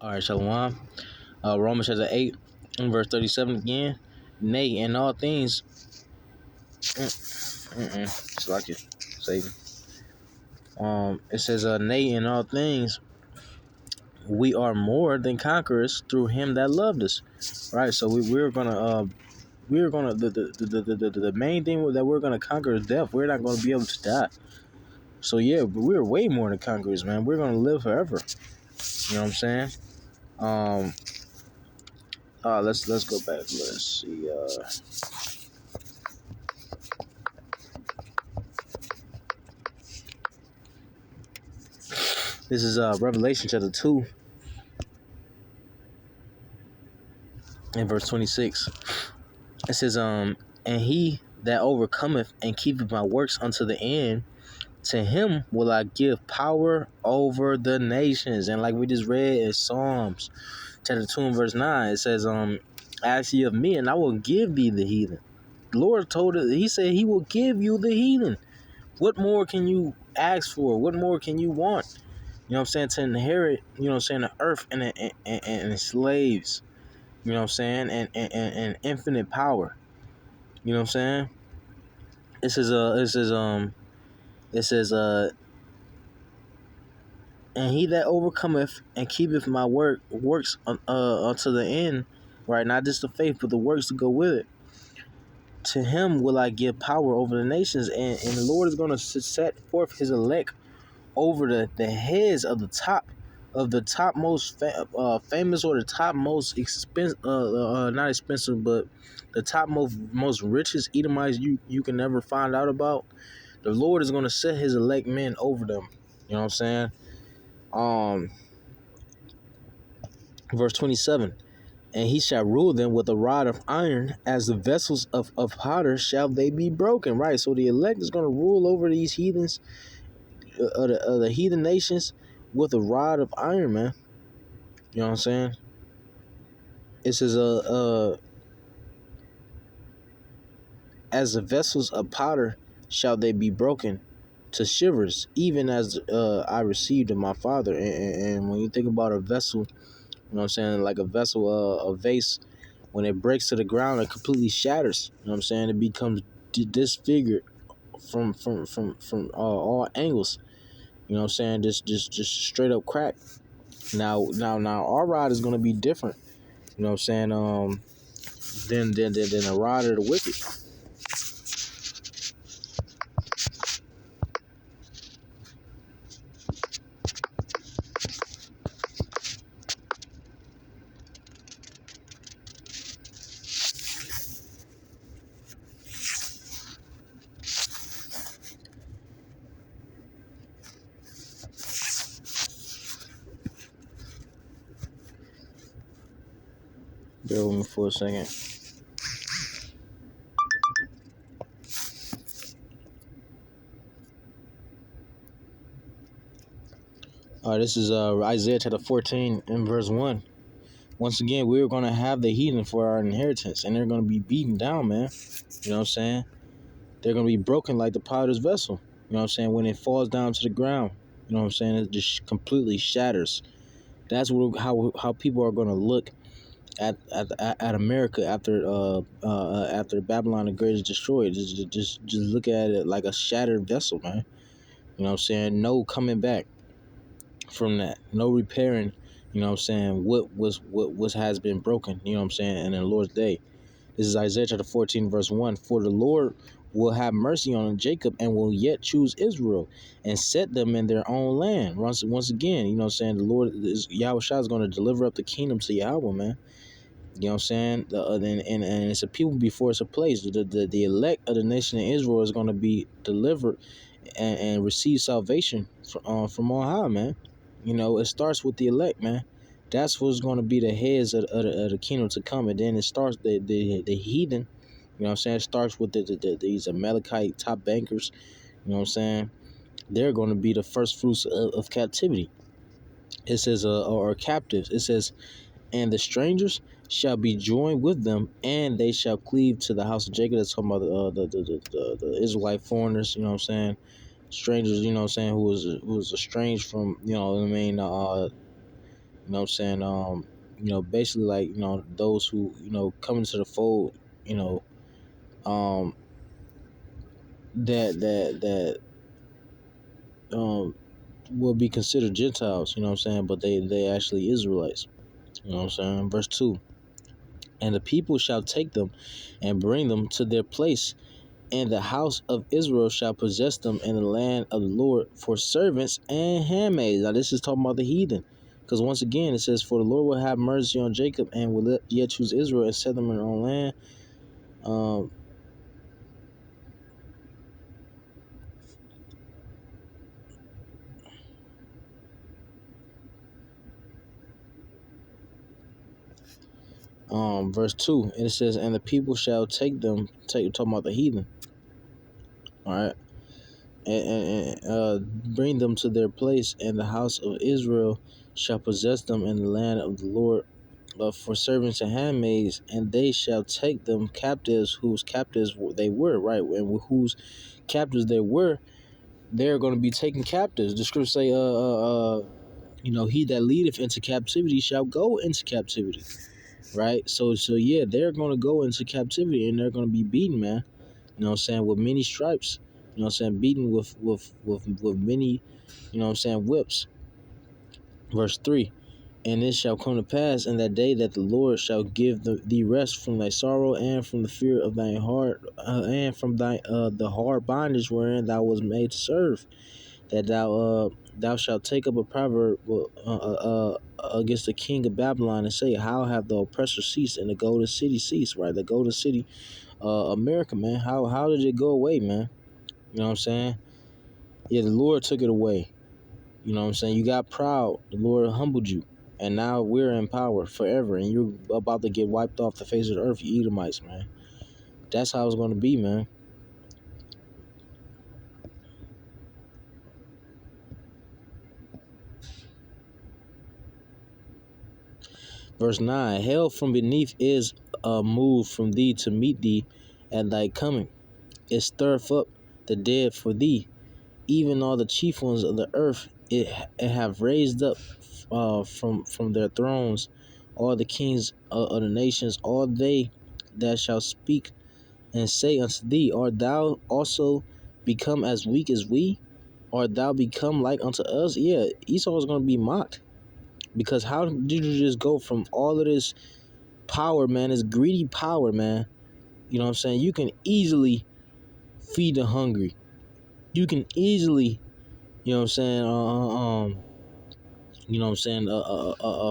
All right, Shalom. Romans chapter 8, verse 37 again. Nay, in all things, it's like it, Satan. It says, nay, in all things, we are more than conquerors through him that loved us. Right, so the main thing that we're gonna conquer is death. We're not gonna be able to die. So yeah, but we're way more than conquerors, man. We're gonna live forever. You know what I'm saying? Um, let's go back. Let's see. This is Revelation chapter 2 and verse 26. It says, and he that overcometh and keepeth my works unto the end, to him will I give power over the nations. And like we just read in Psalms chapter 2 and verse 9, it says, ask ye of me, and I will give thee the heathen. The Lord told it, he said he will give you the heathen. What more can you ask for? What more can you want? You know what I'm saying? To inherit, you know what I'm saying, the earth and slaves. You know what I'm saying? And infinite power. You know what I'm saying? It says and he that overcometh and keepeth my works unto the end, right? Not just the faith, but the works to go with it. To him will I give power over the nations, and the Lord is going to set forth his elect over the heads of the top most famous, or the top most expensive, not expensive, but the top most richest Edomites you can never find out about. The Lord is going to set his elect men over them. You know what I'm saying? Verse 27. And he shall rule them with a rod of iron, as the vessels of potter shall they be broken. Right, so the elect is going to rule over these heathens, the heathen nations, with a rod of iron, man. You know what I'm saying? It says, as the vessels of powder shall they be broken to shivers, even as I received of my Father. And when you think about a vessel, you know what I'm saying, like a vessel, a vase, when it breaks to the ground, it completely shatters. You know what I'm saying? It becomes disfigured from all angles. You know what I'm saying? Just straight up crack. Now our rod is gonna be different. You know what I'm saying? Than the rod of the wicked. Bear with me for a second. All right, this is Isaiah chapter 14 and verse 1. Once again, we're going to have the heathen for our inheritance, and they're going to be beaten down, man. You know what I'm saying? They're going to be broken like the potter's vessel. You know what I'm saying? When it falls down to the ground, you know what I'm saying? It just completely shatters. That's how people are going to look at America after Babylon the Great is destroyed. Just look at it like a shattered vessel, man. You know what I'm saying? No coming back from that. No repairing. You know what I'm saying? What has been broken. You know what I'm saying? And in the Lord's day. This is Isaiah chapter 14 verse 1. For the Lord will have mercy on Jacob and will yet choose Israel and set them in their own land. Once again, you know what I'm saying? The Lord is Yahushua is going to deliver up the kingdom to Yahweh, man. You know what I'm saying? And it's a people before it's a place. The elect of the nation of Israel is going to be delivered and receive salvation from on high, man. You know, it starts with the elect, man. That's what's going to be the heads of the kingdom to come. And then it starts the heathen. You know what I'm saying? It starts with these Amalekite top bankers. You know what I'm saying? They're going to be the first fruits of captivity. It says, or captives. It says, and the strangers shall be joined with them, and they shall cleave to the house of Jacob. That's talking about the Israelite foreigners, you know what I'm saying? Strangers, you know what I'm saying, who was estranged from, you know what I mean, You know what I'm saying? Basically like, those who, come into the fold, you know, um, that will be considered Gentiles, you know what I'm saying? But they actually Israelites. You know what I'm saying? Verse 2. And the people shall take them and bring them to their place, and the house of Israel shall possess them in the land of the Lord for servants and handmaids. Now this is talking about the heathen. Because once again it says, for the Lord will have mercy on Jacob and will yet choose Israel and set them in their own land. Um, Verse 2, and it says, and the people shall talking about the heathen. All right. And bring them to their place, and the house of Israel shall possess them in the land of the Lord for servants and handmaids, and they shall take them captives whose captives they were, right? And whose captives they were, they're going to be taken captives. The scriptures say, he that leadeth into captivity shall go into captivity, right? So yeah, they're going to go into captivity and they're going to be beaten, man. You know what I'm saying? With many stripes. You know what I'm saying? Beaten with many, whips. Verse 3. And it shall come to pass in that day that the Lord shall give thee rest from thy sorrow and from the fear of thine heart, and from the hard bondage wherein thou was made to serve, that thou shalt take up a proverb against the king of Babylon and say, how have the oppressor ceased and the golden city ceased, right? The golden city, America, man. How did it go away, man? You know what I'm saying? Yeah, the Lord took it away. You know what I'm saying? You got proud. The Lord humbled you. And now we're in power forever. And you're about to get wiped off the face of the earth, you Edomites, man. That's how it's going to be, man. Verse 9. Hell from beneath is moved from thee to meet thee at thy coming. It stirreth up the dead for thee. Even all the chief ones of the earth it have raised up from their thrones, all the kings of the nations, all they that shall speak and say unto thee, art thou also become as weak as we? Art thou become like unto us? Yeah, Esau is going to be mocked, because how did you just go from all of this power, man, this greedy power, man? You know what I'm saying? You can easily feed the hungry. You can easily, you know what I'm saying,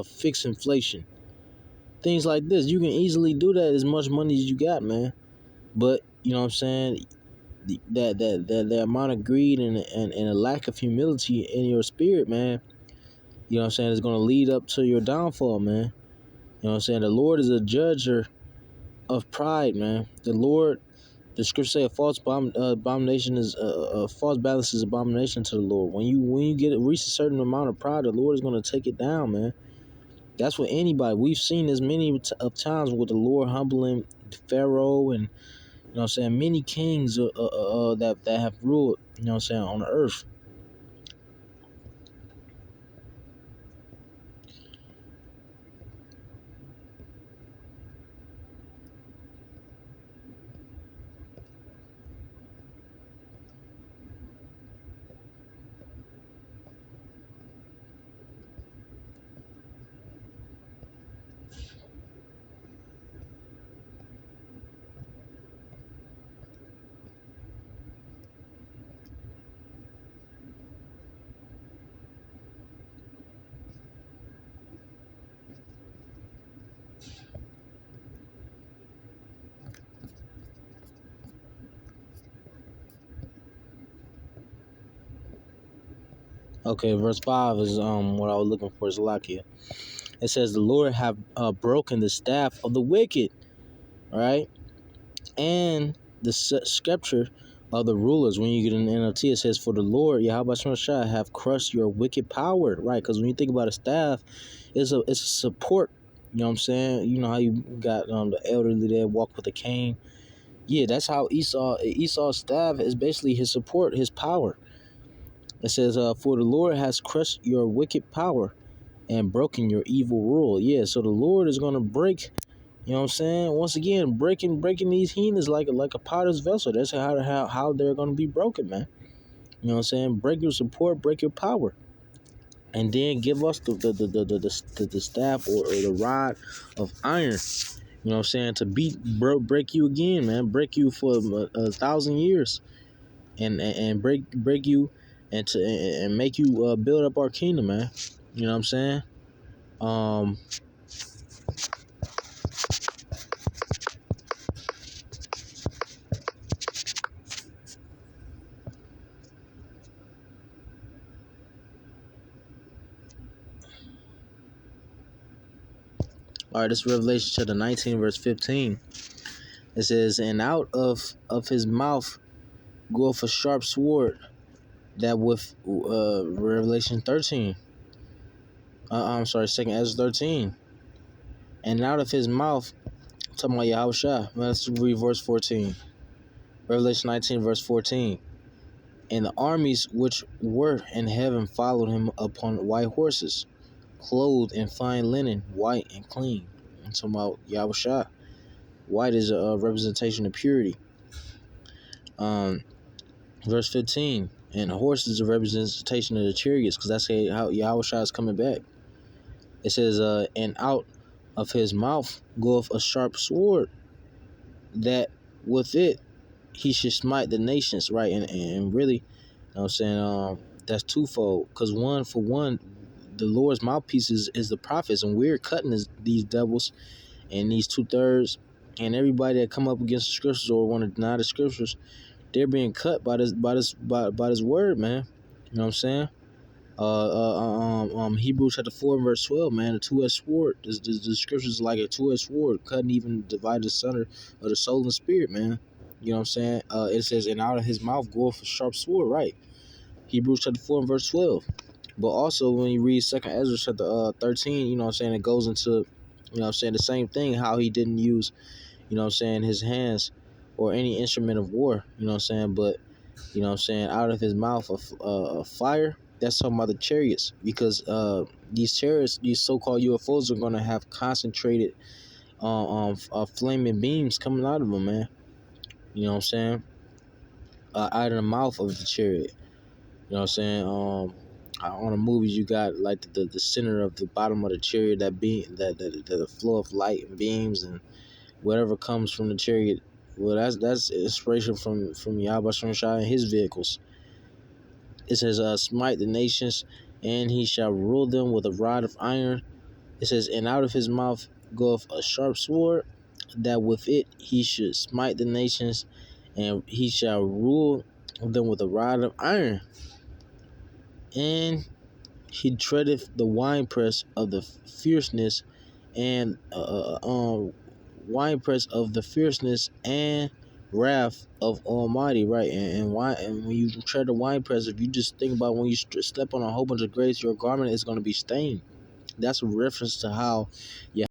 fix inflation. Things like this. You can easily do that as much money as you got, man. But, you know what I'm saying, that amount of greed and a lack of humility in your spirit, man, you know what I'm saying, is going to lead up to your downfall, man. You know what I'm saying? The Lord is a judger of pride, man. The scripture say a false abomination is a false balance is abomination to the Lord. When you reach a certain amount of pride, the Lord is going to take it down, man. That's what anybody. We've seen this many of times with the Lord humbling Pharaoh and, you know what I'm saying, many kings that have ruled, you know what I'm saying, on the earth. Okay, verse 5 is what I was looking for, is Lakia. It says, the Lord have broken the staff of the wicked, right? And the scepter of the rulers. When you get in the NLT, it says, for the Lord, Yahweh Shah, have crushed your wicked power, right? Because when you think about a staff, it's a support. You know what I'm saying? You know how you got the elderly there walk with a cane. Yeah, that's how Esau's staff is basically his support, his power. It says, for the Lord has crushed your wicked power, and broken your evil rule. Yeah, so the Lord is gonna break. You know what I'm saying? Once again, breaking these heathens like a potter's vessel. That's how they're gonna be broken, man. You know what I'm saying? Break your support, break your power, and then give us the staff or the rod of iron. You know what I'm saying? To break you again, man. Break you for a thousand years, and break you, and make you build up our kingdom, man. You know what I'm saying? Um, all right, this is Revelation chapter 19, verse 15. It says, "And out of his mouth goeth a sharp sword, that with Revelation 13. I'm sorry, Second Ezra 13. And out of his mouth," talking about Yahushua. Let's read verse 14. Revelation 19, verse 14. "And the armies which were in heaven followed him upon white horses, clothed in fine linen, white and clean." I'm talking about Yahushua. White is a representation of purity. Verse 15. "And the horse is a representation of the chariots," because that's how Yahushua is coming back. It says, "And out of his mouth goeth a sharp sword, that with it he should smite the nations." Right, and really, you know what I'm saying, that's twofold. Because for one, the Lord's mouthpiece is the prophets, and we're cutting these devils and these 2/3, and everybody that come up against the scriptures or want to deny the scriptures, they're being cut by this word, man. You know what I'm saying? Hebrews chapter 4 verse 12, man, a two-edged sword. The scriptures is like a two-edged sword, cutting even divide the center of the soul and spirit, man. You know what I'm saying? It says, "And out of his mouth goeth a sharp sword," right? Hebrews chapter 4 and verse 12. But also when you read Second Ezra chapter 13, you know what I'm saying, it goes into, you know what I'm saying, the same thing, how he didn't use, you know what I'm saying, his hands or any instrument of war, you know what I'm saying, but, you know what I'm saying, out of his mouth of fire. That's talking about the chariots, because these chariots, these so-called UFOs, are going to have concentrated flaming beams coming out of them, man. You know what I'm saying? Out of the mouth of the chariot. You know what I'm saying? On the movies, you got like the center of the bottom of the chariot, that beam, that the flow of light and beams and whatever comes from the chariot. Well, that's inspiration from Yahweh Shai and his vehicles. It says, "Smite the nations, and he shall rule them with a rod of iron." It says, "And out of his mouth goeth a sharp sword, that with it he should smite the nations, and he shall rule them with a rod of iron. And he treadeth the winepress of the fierceness and winepress of the fierceness and wrath of Almighty." Right, and why? And when you tread the winepress, if you just think about when you step on a whole bunch of grapes, your garment is going to be stained. That's a reference to how